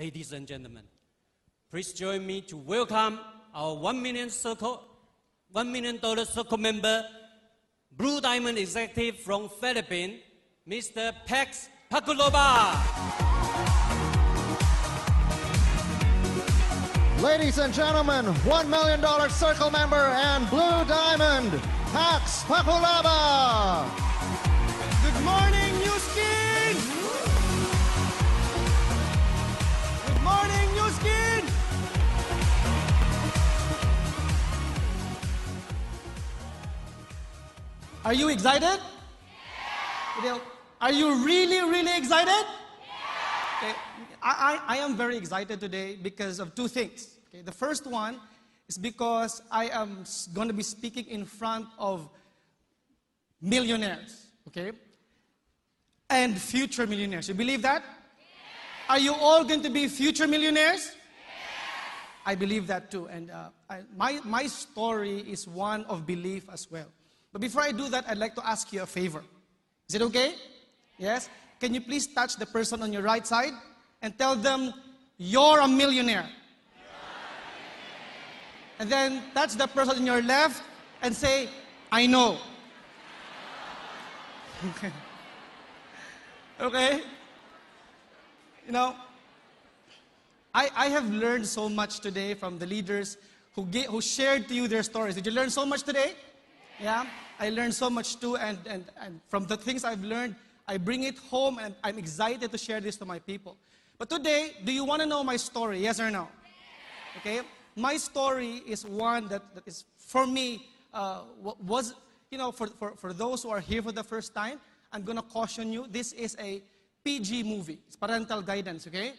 Ladies and gentlemen, please join me to welcome our $1 million circle member, Blue Diamond executive from Philippines, Mr. Paculaba. Ladies and gentlemen, $1 million circle member and Blue Diamond, Paculaba. Good morning, New Skin! Good morning, New Skin! Are you excited? Yeah. Are you really excited? Yeah. Okay. I am very excited today because of two things. Okay. The first one is because I am going to be speaking in front of millionaires, okay? And future millionaires. You believe that? Yeah. Are you all going to be future millionaires? Yeah. I believe that too. And my story is one of belief as well. But before I do that, I'd like to ask you a favor. Is it okay? Yes? Can you please touch the person on your right side and tell them, you're a millionaire? And then touch the person on your left and say, I know. Okay. Okay? You know, I have learned so much today from the leaders who shared to you their stories. Did you learn so much today? Yeah, I learned so much too, and from the things I've learned, I bring it home, and I'm excited to share this to my people. But today, do you want to know my story, yes or no? Okay, my story is one that is, for me, was, you know, for those who are here for the first time, I'm going to caution you, this is a PG movie. It's parental guidance, okay?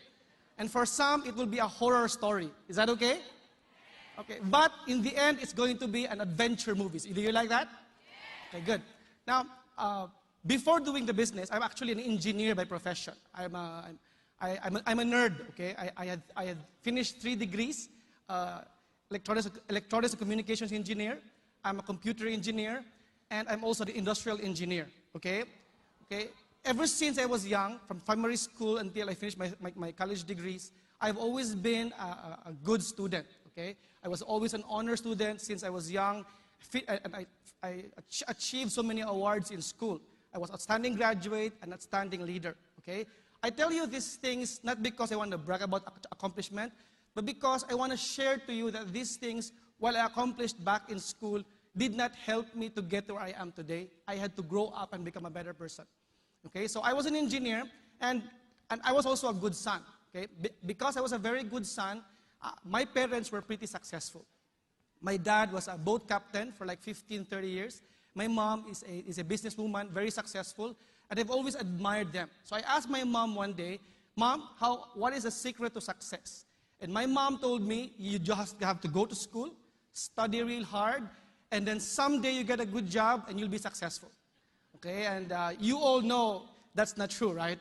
And for some, it will be a horror story. Is that okay? Okay, but in the end, it's going to be an adventure movie. Do you like that? Okay, good. Now, before doing the business, I'm actually an engineer by profession. I'm a nerd. Okay, I had finished 3 degrees: electronics and communications engineer. I'm a computer engineer, and I'm also the industrial engineer. Okay, okay. Ever since I was young, from primary school until I finished my college degrees, I've always been a good student. Okay, I was always an honor student since I was young, and I achieved so many awards in school. I was outstanding graduate and outstanding leader. Okay, I tell you these things not because I want to brag about accomplishment, but because I want to share to you that these things, while I accomplished back in school, did not help me to get to where I am today. I had to grow up and become a better person. Okay, so I was an engineer, and I was also a good son. Okay, because I was a very good son, my parents were pretty successful. My dad was a boat captain for like 15, 30 years. My mom is a businesswoman, very successful, and I've always admired them. So I asked my mom one day, Mom, what is the secret to success? And my mom told me, you just have to go to school, study real hard, and then someday you get a good job and you'll be successful. Okay, and you all know that's not true, right?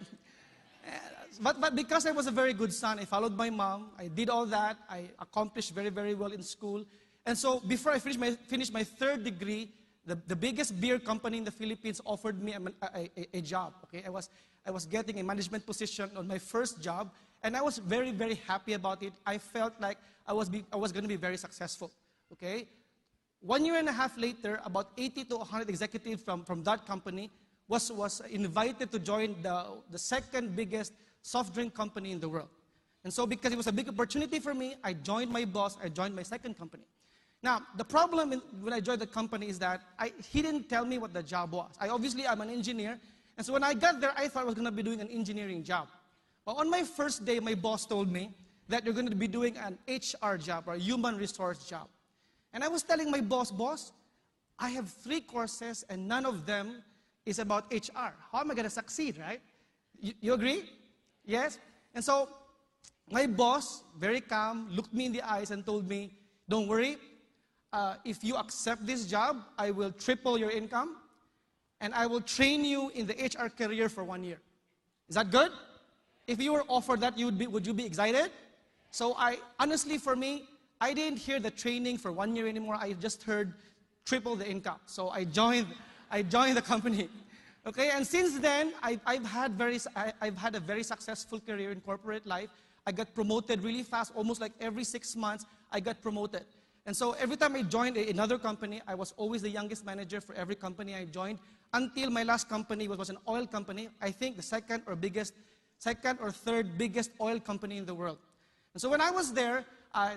But because I was a very good son, I followed my mom. I did all that. I accomplished very well in school. And so before I finished my 3rd degree, the biggest beer company in the Philippines offered me a job. Okay, I was getting a management position on my first job, and I was very happy about it. I felt like I was going to be very successful. Okay, 1.5 years later, about 80 to 100 executives from that company was invited to join the 2nd biggest soft drink company in the world. And so because it was a big opportunity for me, I joined my boss, I joined my 2nd company. Now, the problem when I joined the company is that he didn't tell me what the job was. Obviously, I'm an engineer, and so when I got there, I thought I was going to be doing an engineering job. But on my first day, my boss told me that you're going to be doing an HR job, or a human resource job. And I was telling my boss, I have 3 courses, and none of them is about HR. How am I going to succeed, right? You agree? Yes? And so my boss, very calm, looked me in the eyes and told me, don't worry, if you accept this job, I will triple your income, and I will train you in the HR career for 1 year. Is that good? If you were offered that, would you be excited? So honestly, for me, I didn't hear the training for 1 year anymore. I just heard triple the income. So I joined the company. Okay, and since then, I've had a very successful career in corporate life. I got promoted really fast, almost like every 6 months, I got promoted. And so every time I joined another company, I was always the youngest manager for every company I joined, until my last company was an oil company, I think the second or third biggest oil company in the world. And so when I was there,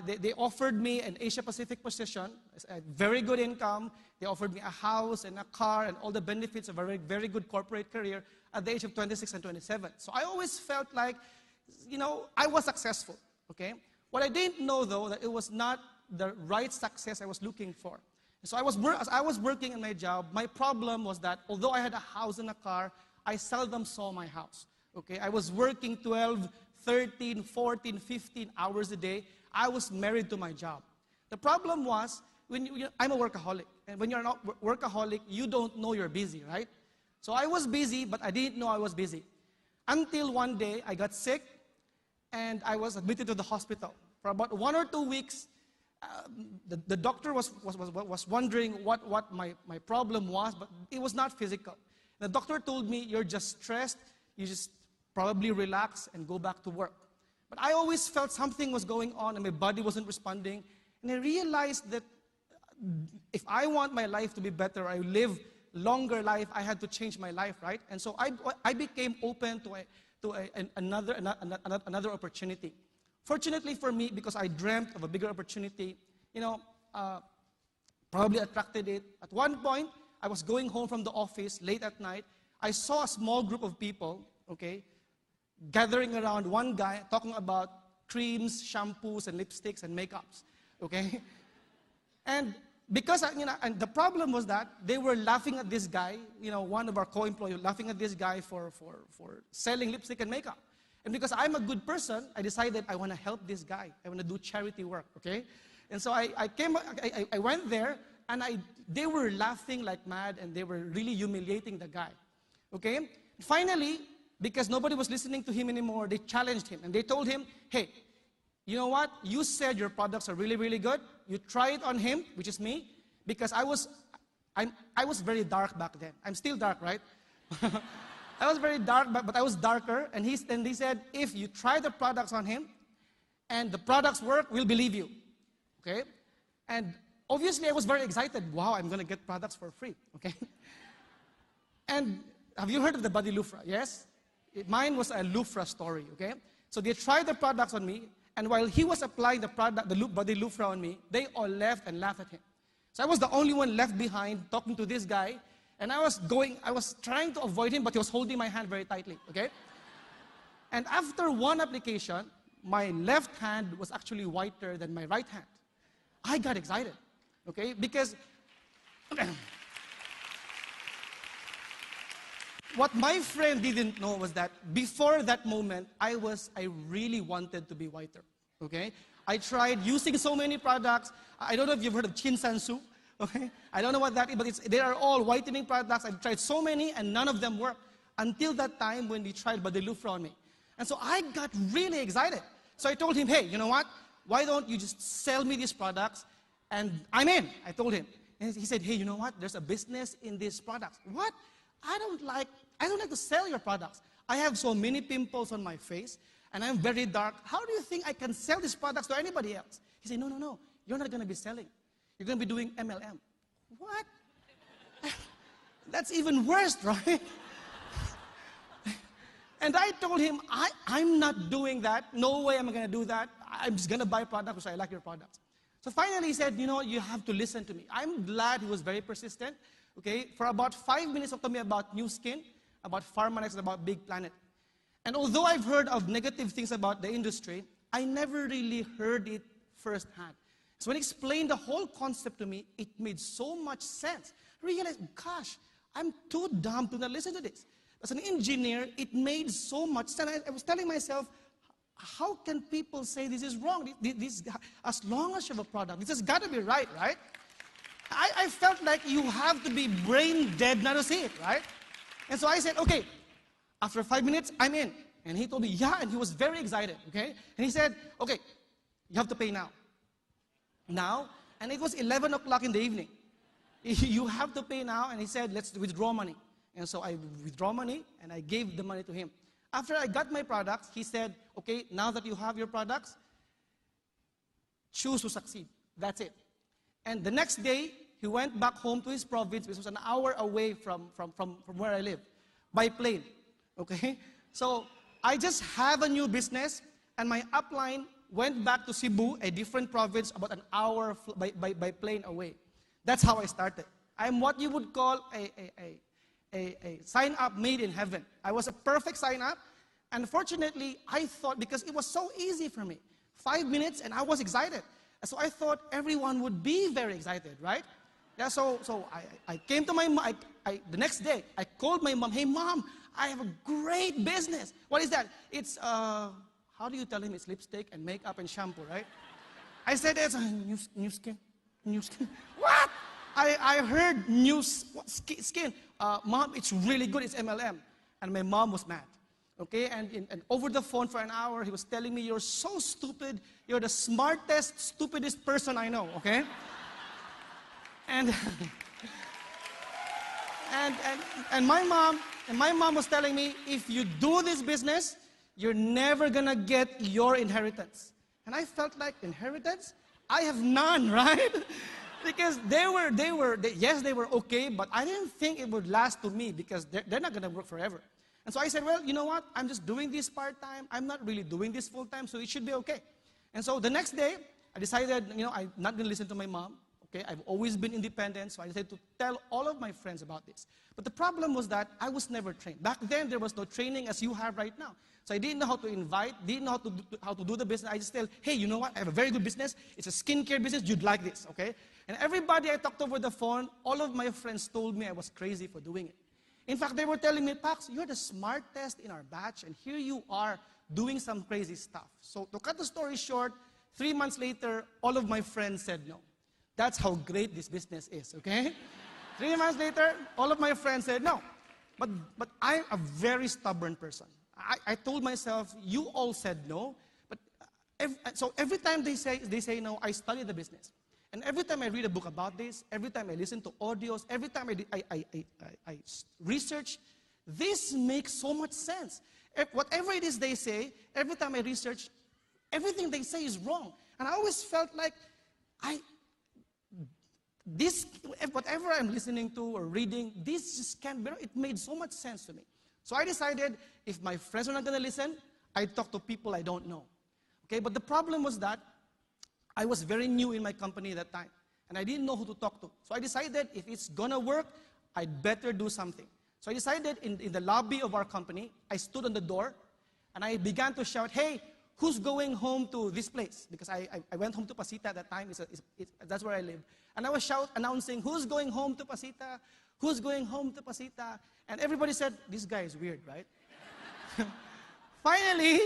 they offered me an Asia Pacific position, a very good income. They offered me a house and a car and all the benefits of a very, very good corporate career at the age of 26 and 27. So I always felt like, I was successful, okay? What I didn't know, though, that it was not the right success I was looking for. So as I was working in my job, my problem was that although I had a house and a car, I seldom saw my house, okay? I was working 12, 13, 14, 15 hours a day. I was married to my job. The problem was, I'm a workaholic. And when you're not workaholic, you don't know you're busy, right? So I was busy, but I didn't know I was busy. Until one day, I got sick, and I was admitted to the hospital. For about 1 or 2 weeks, the doctor was wondering what my problem was, but it was not physical. The doctor told me, you're just stressed, you just probably relax and go back to work. But I always felt something was going on and my body wasn't responding. And I realized that if I want my life to be better, I live longer life, I had to change my life, right? And so I became open to another opportunity. Fortunately for me, because I dreamt of a bigger opportunity, probably attracted it. At one point, I was going home from the office late at night. I saw a small group of people, okay, gathering around one guy talking about creams, shampoos, and lipsticks and makeups, okay? And because, and the problem was that they were laughing at this guy, one of our co-employees laughing at this guy for selling lipstick and makeup. And because I'm a good person, I decided I want to help this guy. I want to do charity work, okay? And so I went there, and they were laughing like mad, and they were really humiliating the guy, okay? Finally, because nobody was listening to him anymore, they challenged him, and they told him, hey, you know what? You said your products are really, really good. You try it on him, which is me, because I was very dark back then. I'm still dark, right? I was very dark, but I was darker, and they said, if you try the products on him, and the products work, we'll believe you, okay? And obviously, I was very excited. Wow, I'm going to get products for free, okay? And have you heard of the body loofah? Yes? Mine was a loofah story, okay? So they tried the products on me, and while he was applying the body loofah on me, they all left and laughed at him. So I was the only one left behind talking to this guy, and I was trying to avoid him, but he was holding my hand very tightly, okay? And after one application, my left hand was actually whiter than my right hand. I got excited, okay? Because what my friend didn't know was that before that moment, I really wanted to be whiter, okay? I tried using so many products. I don't know if you've heard of Chinsansu, okay? I don't know what that is, but they are all whitening products. I've tried so many, and none of them worked until that time when we tried body loofah on me. And so I got really excited. So I told him, hey, you know what? Why don't you just sell me these products? And I'm in, I told him. And he said, hey, you know what? There's a business in these products. What? I don't like to sell your products. I have so many pimples on my face, and I'm very dark. How do you think I can sell these products to anybody else? He said, no. You're not going to be selling. You're going to be doing MLM. What? That's even worse, right? And I told him, I'm not doing that. No way am I going to do that. I'm just going to buy products because I like your products. So finally he said, you have to listen to me. I'm glad he was very persistent. Okay, for about 5 minutes he told me about New Skin, about Pharmanex, and about Big Planet. And although I've heard of negative things about the industry, I never really heard it firsthand. So when he explained the whole concept to me, it made so much sense. I realized, gosh, I'm too dumb to not listen to this. As an engineer, it made so much sense. I was telling myself, how can people say this is wrong? As long as you have a product, this has got to be right, right? I felt like you have to be brain dead not to see it, right? And so I said, okay, after 5 minutes, I'm in. And he told me, yeah, and he was very excited, okay? And he said, okay, you have to pay now. Now, and it was 11 o'clock in the evening. You have to pay now, and he said, let's withdraw money. And so I withdraw money, and I gave the money to him. after I got my products, he said, okay, now that you have your products, choose to succeed. That's it. And the next day, he went back home to his province, which was an hour away from where I live, by plane. Okay? So I just have a new business, and my upline went back to Cebu, a different province, about an hour by plane away. That's how I started. I'm what you would call a sign-up made in heaven. I was a perfect sign-up. Unfortunately, I thought, because it was so easy for me, 5 minutes, and I was excited. So I thought everyone would be very excited, right? Yeah, so I came to my mom. The next day, I called my mom. Hey, Mom, I have a great business. What is that? It's, how do you tell him? It's lipstick and makeup and shampoo, right? I said, it's a new skin. What? I heard skin. Mom, it's really good. It's MLM. And my mom was mad. Okay, and over the phone for an hour, he was telling me, you're so stupid. You're the smartest, stupidest person I know, okay? and my mom was telling me, if you do this business, you're never gonna get your inheritance. And I felt like, inheritance? I have none, right? Because yes, they were okay, but I didn't think it would last to me because they're not gonna work forever. And so I said, well, you know what? I'm just doing this part-time. I'm not really doing this full-time, so it should be okay. And so the next day, I decided, I'm not going to listen to my mom. Okay, I've always been independent, so I decided to tell all of my friends about this. But the problem was that I was never trained. Back then, there was no training as you have right now. So I didn't know how to invite, didn't know how to do the business. I just tell, hey, you know what? I have a very good business. It's a skincare business. You'd like this, okay? And everybody I talked over the phone, all of my friends told me I was crazy for doing it. In fact, they were telling me, Pax, you're the smartest in our batch, and here you are doing some crazy stuff. So to cut the story short, 3 months later, all of my friends said no. That's how great this business is, okay? 3 months later, all of my friends said no. But I'm a very stubborn person. I told myself, you all said no. But so every time they say no, I study the business. And every time I read a book about this, every time I listen to audios, every time I research, this makes so much sense. Whatever it is they say, every time I research, everything they say is wrong. And I always felt like whatever I'm listening to or reading, this just can't be, it made so much sense to me. So I decided, if my friends are not going to listen, I talk to people I don't know. Okay, but the problem was that I was very new in my company at that time, and I didn't know who to talk to. So I decided, if it's gonna work, I'd better do something. So I decided in the lobby of our company, I stood on the door, and I began to shout, hey, who's going home to this place? Because I went home to Pasita at that time, that's where I live. And I was announcing, who's going home to Pasita? Who's going home to Pasita? And everybody said, this guy is weird, right? Finally,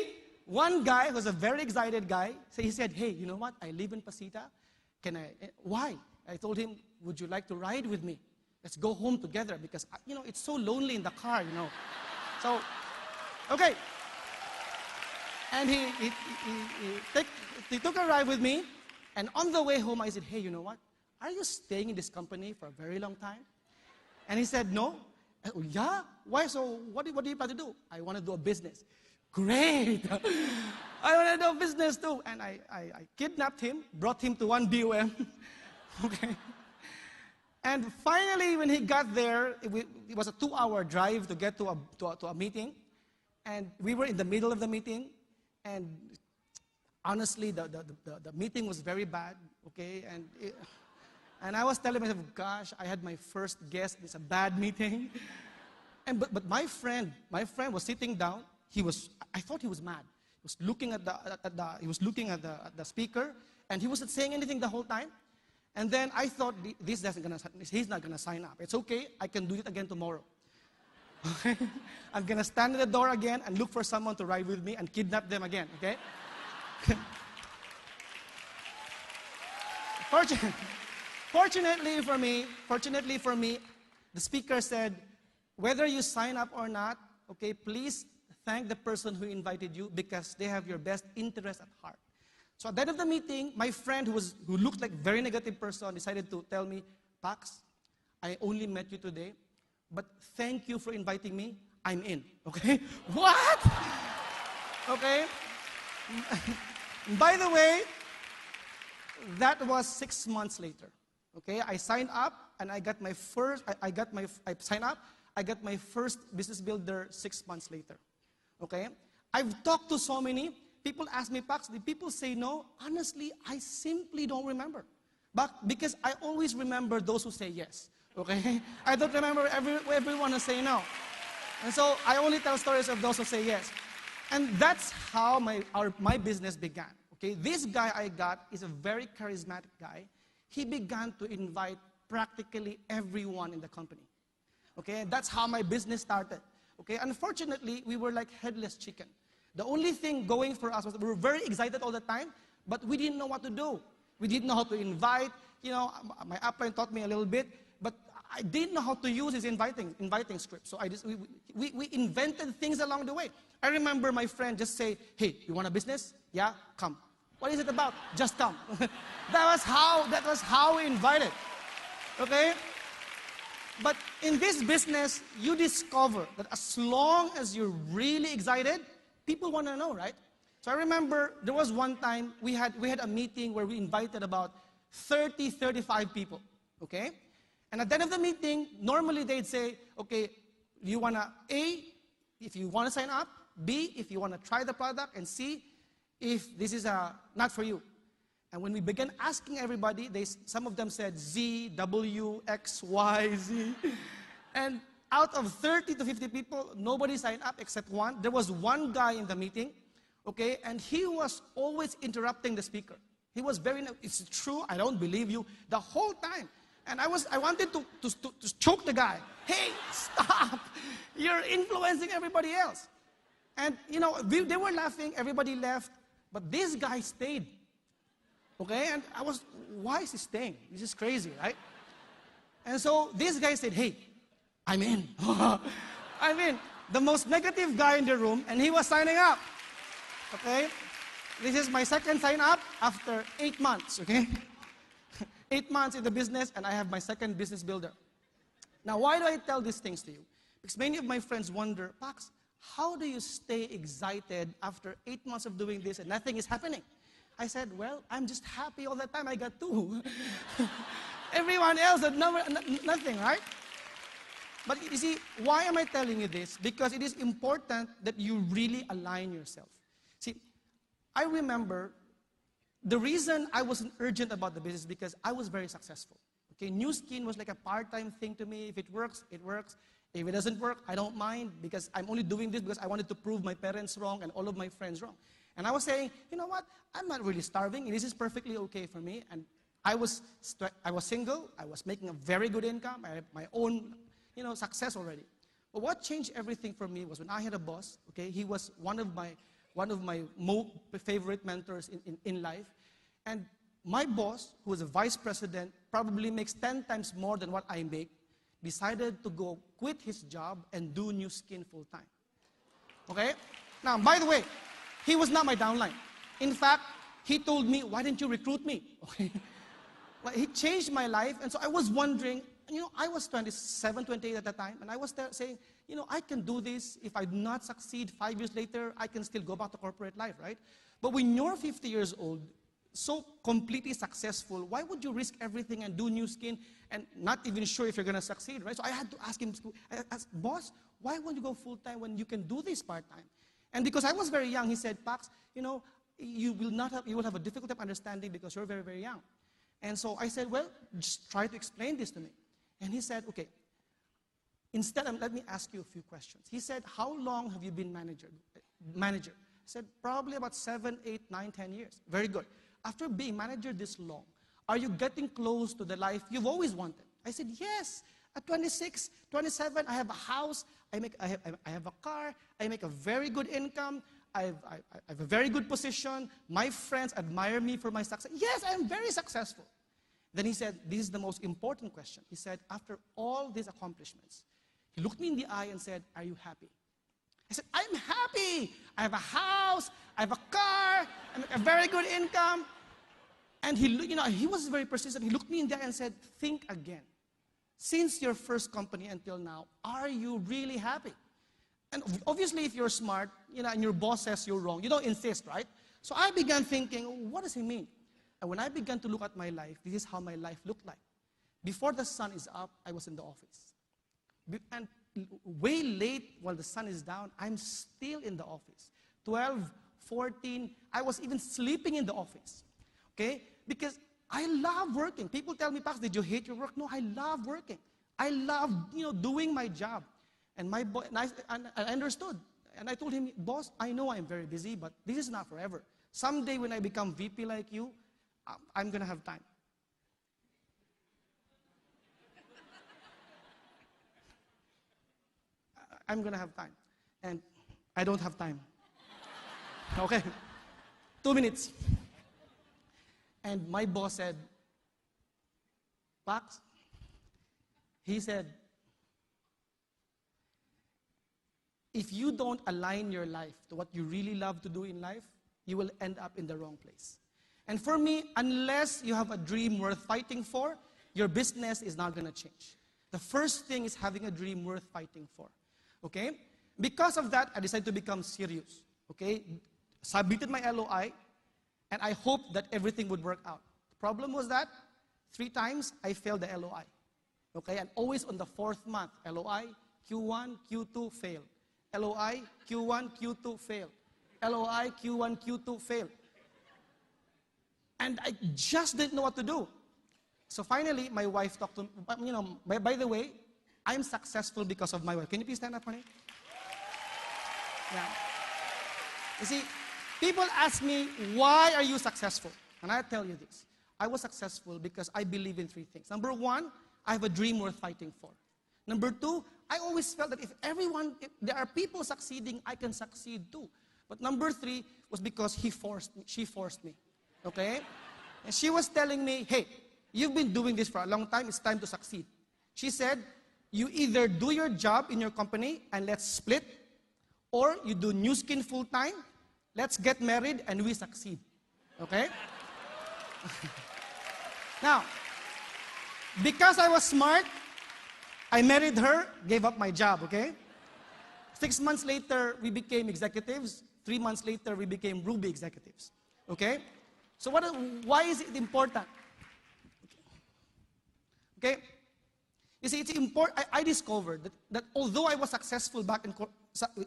one guy, who was a very excited guy, so he said, hey, you know what? I live in Pasita. Why? I told him, would you like to ride with me? Let's go home together because, it's so lonely in the car, So, okay. And he took a ride with me. And on the way home, I said, hey, you know what? Are you staying in this company for a very long time? And he said, no. Oh, yeah? Why? So what do you plan to do? I want to do a business. Great! I want to do business too. And I kidnapped him, brought him to one BOM. Okay. And finally, when he got there, it was a 2-hour drive to get to a meeting. And we were in the middle of the meeting. And honestly, the meeting was very bad. Okay. And I was telling myself, gosh, I had my first guest. It's a bad meeting. But my friend was sitting down. I thought he was mad. He was looking at the speaker, and he wasn't saying anything the whole time. And then I thought, he's not gonna sign up. It's okay, I can do it again tomorrow. Okay? I'm gonna stand at the door again and look for someone to ride with me and kidnap them again. Okay? Fortunately for me, the speaker said, whether you sign up or not, okay, please thank the person who invited you because they have your best interest at heart. So at the end of the meeting, my friend who looked like a very negative person decided to tell me, Pax, I only met you today, but thank you for inviting me. I'm in, okay? What? Okay? By the way, that was 6 months later. Okay, I signed up and I got my first, I signed up, I got my first business builder 6 months later. Okay, I've talked to so many, people ask me, Pax, did people say no? Honestly, I simply don't remember. But because I always remember those who say yes. Okay, I don't remember everyone who say no. And so I only tell stories of those who say yes. And that's how my business began. Okay, this guy I got is a very charismatic guy. He began to invite practically everyone in the company. Okay, and that's how my business started. Okay, unfortunately, we were like headless chicken. The only thing going for us was we were very excited all the time, but we didn't know what to do. We didn't know how to invite. You know, my upline taught me a little bit, but I didn't know how to use his inviting script. So we invented things along the way. I remember my friend just say, hey, you want a business? Yeah, come. What is it about? Just come. that was how we invited. Okay? But in this business, you discover that as long as you're really excited, people want to know, right? So I remember there was one time we had a meeting where we invited about 30, 35 people. Okay? And at the end of the meeting, normally they'd say, okay, you want to A, if you want to sign up, B, if you want to try the product, and C, if this is not for you. And when we began asking everybody, some of them said Z, W, X, Y, Z. And out of 30 to 50 people, nobody signed up except one. There was one guy in the meeting, okay, and he was always interrupting the speaker. He was very, it's true, I don't believe you, the whole time. And I wanted to choke the guy. Hey, stop! You're influencing everybody else. And, you know, they were laughing, everybody left, but this guy stayed. Okay, and I was, why is he staying? This is crazy, right? And so this guy said, hey, I'm in. I'm in. The most negative guy in the room, and he was signing up. Okay? This is my second sign up after 8 months, okay? 8 months in the business, and I have my second business builder. Now, why do I tell these things to you? Because many of my friends wonder, Pax, how do you stay excited after 8 months of doing this and nothing is happening? I said, well, I'm just happy all the time. I got 2. Everyone else had nothing, right? But you see, why am I telling you this? Because it is important that you really align yourself. See, I remember the reason I wasn't urgent about the business because I was very successful. Okay, New Skin was like a part-time thing to me. If it works, it works. If it doesn't work, I don't mind because I'm only doing this because I wanted to prove my parents wrong and all of my friends wrong. And I was saying, you know what? I'm not really starving, and this is perfectly okay for me. And I was single. I was making a very good income. I had my own, you know, success already. But what changed everything for me was when I had a boss. Okay, he was one of my favorite mentors in life. And my boss, who was a vice president, probably makes 10 times more than what I make, decided to go quit his job and do New Skin full time. Okay? Now, by the way, he was not my downline. In fact, he told me, why didn't you recruit me? Okay. Well, he changed my life, and so I was wondering, you know, I was 27, 28 at the time, and I was saying, you know, I can do this. If I do not succeed 5 years later, I can still go back to corporate life, right? But when you're 50 years old, so completely successful, why would you risk everything and do New Skin and not even sure if you're going to succeed, right? So I had to ask him, boss, why won't you go full-time when you can do this part-time? And because I was very young, he said, Pax, you know, you will have a difficult time understanding because you're very, very young. And so I said, well, just try to explain this to me. And he said, okay, let me ask you a few questions. He said, how long have you been manager? I said, probably about 7, 8, 9, 10 years. Very good. After being manager this long, are you getting close to the life you've always wanted? I said, yes. At 26, 27, I have a house, I have a car, I make a very good income, I have a very good position, my friends admire me for my success. Yes, I am very successful. Then he said, this is the most important question. He said, after all these accomplishments, he looked me in the eye and said, are you happy? I said, I'm happy. I have a house, I have a car, I make a very good income. And he was very persistent. He looked me in the eye and said, think again. Since your first company until now, are you really happy? And obviously, if you're smart, and your boss says you're wrong, you don't insist, right? So I began thinking, what does he mean? And when I began to look at my life, this is how my life looked like. Before the sun is up, I was in the office. And way late while the sun is down, I'm still in the office. 12, 14, I was even sleeping in the office. Okay? Because I love working. People tell me, Pax, did you hate your work? No, I love working. I love, doing my job. And my boss, and I understood. And I told him, boss, I know I'm very busy, but this is not forever. Someday when I become VP like you, I'm going to have time. I'm going to have time. And I don't have time. Okay? 2 minutes. And my boss said, Pax, he said, if you don't align your life to what you really love to do in life, you will end up in the wrong place. And for me, unless you have a dream worth fighting for, your business is not going to change. The first thing is having a dream worth fighting for. Okay? Because of that, I decided to become serious. Okay? Submitted my LOI, and I hoped that everything would work out. The problem was that 3 times I failed the LOI. Okay? And always on the 4th month, LOI, Q1, Q2, fail. LOI, Q1, Q2, fail. LOI, Q1, Q2, fail. And I just didn't know what to do. So finally, my wife talked to me. By the way, I'm successful because of my wife. Can you please stand up, honey? Yeah. You see, people ask me, why are you successful? And I tell you this. I was successful because I believe in 3 things. Number 1, I have a dream worth fighting for. Number 2, I always felt that if there are people succeeding, I can succeed too. But number 3 was because she forced me. Okay? And she was telling me, hey, you've been doing this for a long time, it's time to succeed. She said, you either do your job in your company and let's split, or you do New Skin full time, let's get married and we succeed. Okay? Now, because I was smart, I married her, gave up my job, okay? 6 months later, we became executives. 3 months later, we became Ruby executives. Okay? So why is it important? Okay? You see, it's important. I discovered that although I was successful back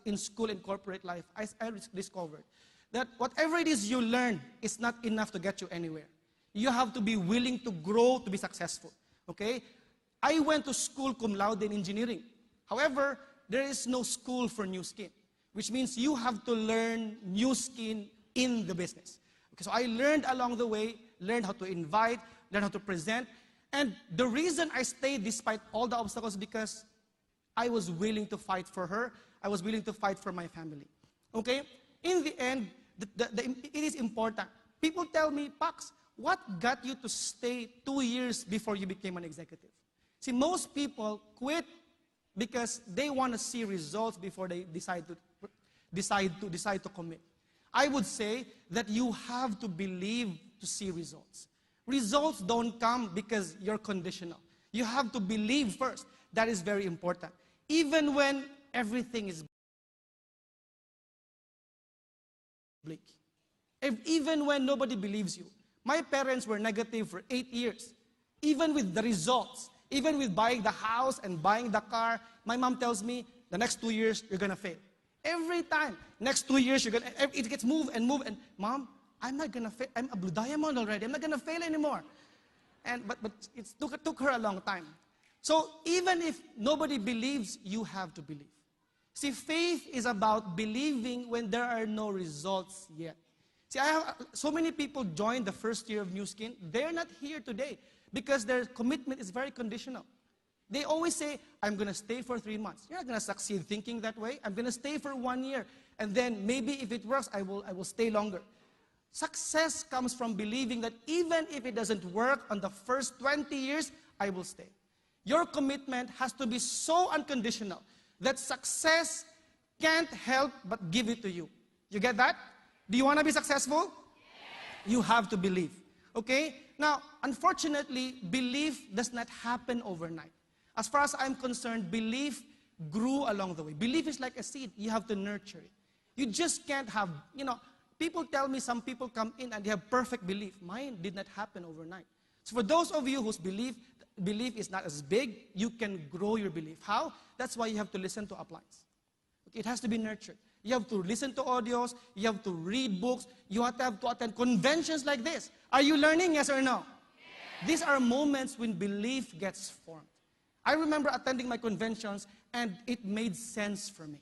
in school and corporate life, I discovered that whatever it is you learn is not enough to get you anywhere. You have to be willing to grow to be successful. Okay? I went to school cum laude in engineering. However, there is no school for new skin, which means you have to learn new skin in the business. Okay, so I learned along the way, learned how to invite, learned how to present. And the reason I stayed despite all the obstacles because I was willing to fight for her. I was willing to fight for my family. Okay? In the end, it is important. People tell me, Pax, what got you to stay 2 years before you became an executive? See, most people quit because they want to see results before they decide to commit. I would say that you have to believe to see results. Results don't come because you're conditional. You have to believe first. That is very important. Even when everything is bleak. Even when nobody believes you. My parents were negative for 8 years. Even with the results, even with buying the house and buying the car, my mom tells me, the next 2 years, you're going to fail. Every time, next 2 years, it gets moved and moved. And Mom, I'm not going to fail. I'm a blue diamond already. I'm not going to fail anymore. But it took her a long time. So even if nobody believes, you have to believe. See, faith is about believing when there are no results yet. See, I have so many people join the first year of New Skin. They're not here today because their commitment is very conditional. They always say, I'm going to stay for 3 months. You're not going to succeed thinking that way. I'm going to stay for 1 year. And then maybe if it works, I will stay longer. Success comes from believing that even if it doesn't work on the first 20 years, I will stay. Your commitment has to be so unconditional that success can't help but give it to you. You get that? Do you want to be successful? Yes. You have to believe. Okay? Now, unfortunately, belief does not happen overnight. As far as I'm concerned, belief grew along the way. Belief is like a seed. You have to nurture it. You just can't have, people tell me some people come in and they have perfect belief. Mine did not happen overnight. So for those of you whose belief is not as big, you can grow your belief. How? That's why you have to listen to uplines. Okay, it has to be nurtured. You have to listen to audios. You have to read books. You have to attend conventions like this. Are you learning, yes or no? Yes. These are moments when belief gets formed. I remember attending my conventions and it made sense for me.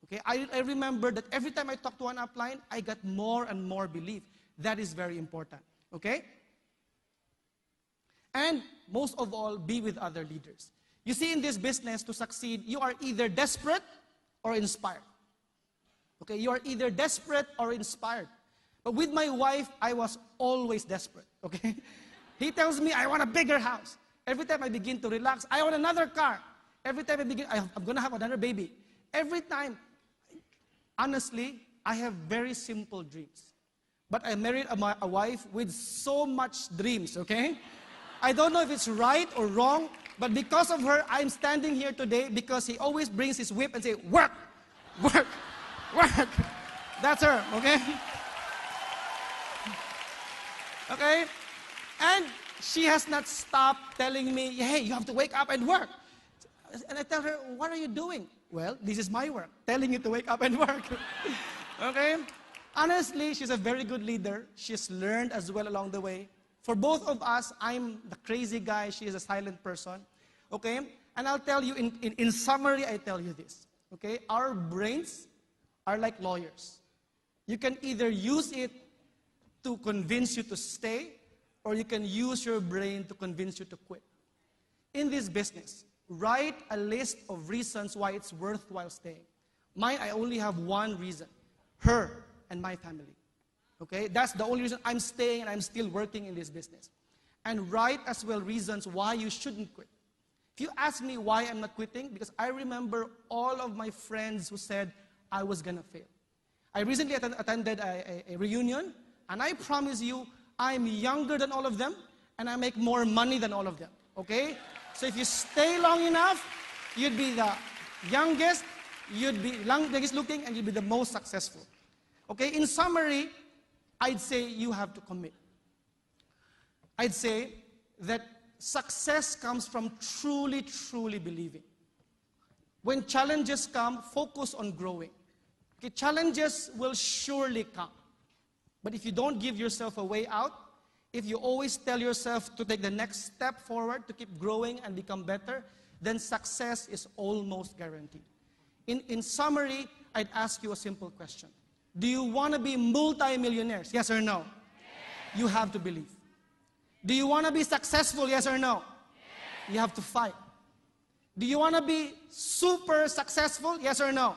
Okay, I remember that every time I talk to one upline, I got more and more belief. That is very important. Okay? And most of all, be with other leaders. You see, in this business, to succeed, you are either desperate or inspired. Okay, you are either desperate or inspired. But with my wife, I was always desperate. Okay? He tells me, I want a bigger house. Every time I begin to relax, I want another car. Every time I'm going to have another baby. Every time, honestly, I have very simple dreams. But I married a wife with so much dreams, okay? I don't know if it's right or wrong, but because of her, I'm standing here today because he always brings his whip and say, work, work, work. That's her, okay? Okay? And she has not stopped telling me, hey, you have to wake up and work. And I tell her, what are you doing? Well, this is my work, telling you to wake up and work. Okay? Honestly, she's a very good leader. She's learned as well along the way. For both of us, I'm the crazy guy. She is a silent person. Okay? And I'll tell you, in summary, I tell you this. Okay? Our brains are like lawyers. You can either use it to convince you to stay, or you can use your brain to convince you to quit. In this business, write a list of reasons why it's worthwhile staying. Mine, I only have one reason. Her and my family. Okay? That's the only reason I'm staying and I'm still working in this business. And write as well reasons why you shouldn't quit. If you ask me why I'm not quitting, because I remember all of my friends who said I was gonna fail. I recently attended a reunion, and I promise you, I'm younger than all of them, and I make more money than all of them. Okay? So if you stay long enough, you'd be the youngest, you'd be youngest looking, and you'd be the most successful. Okay? In summary, I'd say you have to commit. I'd say that success comes from truly, truly believing. When challenges come, focus on growing. Okay? Challenges will surely come. But if you don't give yourself a way out, if you always tell yourself to take the next step forward, to keep growing and become better, then success is almost guaranteed. In summary, I'd ask you a simple question. Do you want to be multi-millionaires? Yes or no? Yes. You have to believe. Do you want to be successful? Yes or no? Yes. You have to fight. Do you want to be super successful? Yes or no?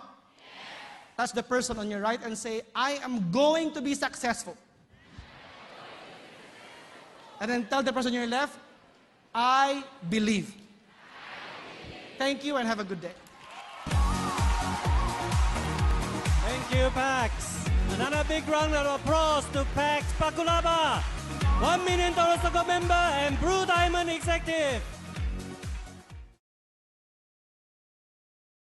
Touch the person on your right and say, I am going to be successful. And then tell the person on your left, I believe. Thank you and have a good day. Thank you, Pax. Another big round of applause to Pax Paculaba, $1 million stock member and Blue Diamond executive.